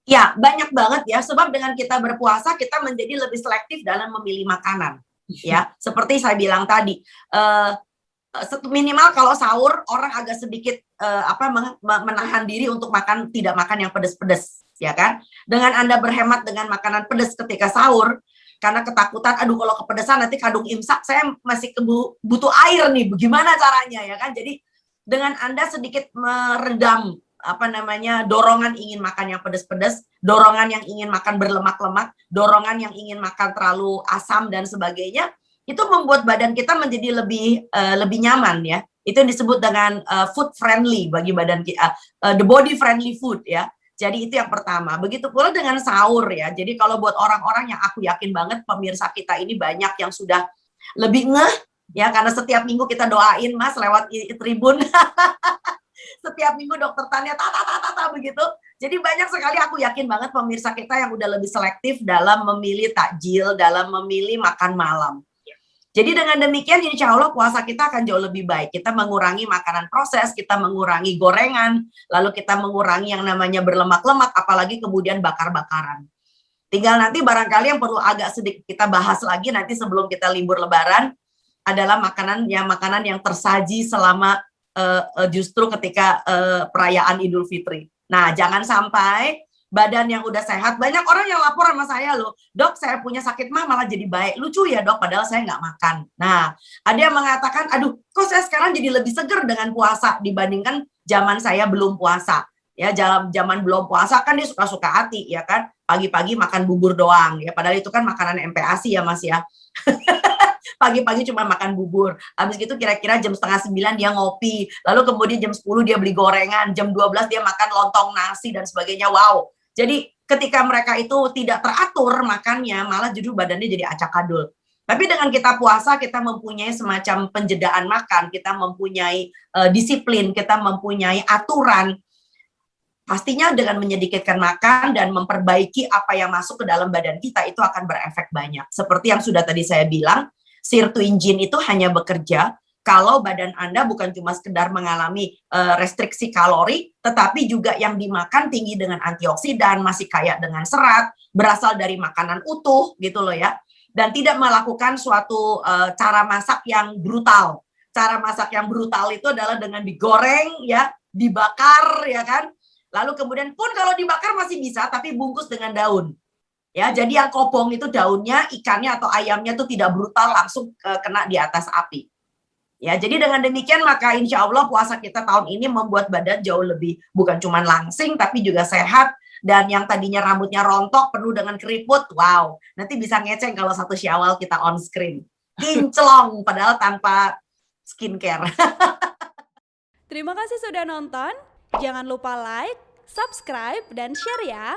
Ya, banyak banget ya, sebab dengan kita berpuasa, kita menjadi lebih selektif dalam memilih makanan. Ya, seperti saya bilang tadi, minimal kalau sahur orang agak sedikit menahan diri untuk tidak makan yang pedas-pedas, ya kan? Dengan Anda berhemat dengan makanan pedas ketika sahur, karena ketakutan, aduh kalau kepedesan nanti kadung imsak, saya masih butuh air nih, bagaimana caranya ya kan? Jadi dengan Anda sedikit meredam dorongan ingin makan yang pedas-pedas, dorongan yang ingin makan berlemak-lemak, dorongan yang ingin makan terlalu asam dan sebagainya, itu membuat badan kita menjadi lebih nyaman ya. Itu yang disebut dengan food friendly bagi badan kita, the body friendly food ya. Jadi itu yang pertama. Begitu pula dengan sahur ya. Jadi kalau buat orang-orang yang aku yakin banget pemirsa kita ini banyak yang sudah lebih ngeh ya, karena setiap minggu kita doain Mas lewat Tribun. Setiap minggu dokter tanya tata begitu. Jadi banyak sekali, aku yakin banget pemirsa kita yang udah lebih selektif dalam memilih takjil, dalam memilih makan malam. Jadi dengan demikian insya Allah puasa kita akan jauh lebih baik. Kita mengurangi makanan proses, kita mengurangi gorengan, lalu kita mengurangi yang namanya berlemak-lemak, apalagi kemudian bakar-bakaran. Tinggal nanti barangkali yang perlu agak sedikit kita bahas lagi nanti sebelum kita libur lebaran adalah makanan yang tersaji selama justru ketika perayaan Idul Fitri. Nah, jangan sampai badan yang udah sehat, banyak orang yang lapor sama saya loh, dok saya punya sakit mah malah jadi baik. Lucu ya dok, padahal saya nggak makan. Nah, ada yang mengatakan, aduh kok saya sekarang jadi lebih seger dengan puasa dibandingkan zaman saya belum puasa. Ya, zaman belum puasa kan dia suka-suka hati ya kan, pagi-pagi makan bubur doang ya, padahal itu kan makanan MPASI ya Mas ya. Pagi-pagi cuma makan bubur, habis gitu kira-kira jam 8:30 dia ngopi, lalu kemudian jam 10 dia beli gorengan, jam 12 dia makan lontong nasi dan sebagainya. Wow, jadi ketika mereka itu tidak teratur makannya, malah justru badannya jadi acak-adul. Tapi dengan kita puasa, kita mempunyai semacam penjedaan makan, kita mempunyai disiplin, kita mempunyai aturan. Pastinya dengan menyedikitkan makan dan memperbaiki apa yang masuk ke dalam badan kita, itu akan berefek banyak. Seperti yang sudah tadi saya bilang, sirtuinjin itu hanya bekerja kalau badan Anda bukan cuma sekedar mengalami restriksi kalori, tetapi juga yang dimakan tinggi dengan antioksidan, masih kaya dengan serat, berasal dari makanan utuh gitu loh ya. Dan tidak melakukan suatu cara masak yang brutal. Cara masak yang brutal itu adalah dengan digoreng ya, dibakar ya kan. Lalu kemudian pun kalau dibakar masih bisa, tapi bungkus dengan daun. Ya, jadi yang kobong itu daunnya, ikannya atau ayamnya itu tidak brutal langsung kena di atas api. Ya, jadi dengan demikian maka insya Allah puasa kita tahun ini membuat badan jauh lebih bukan cuma langsing tapi juga sehat, dan yang tadinya rambutnya rontok penuh dengan keriput, wow, nanti bisa ngeceng kalau 1 Syawal kita on screen. Kinclong padahal tanpa skincare. Terima kasih sudah nonton. Jangan lupa like, subscribe, dan share ya.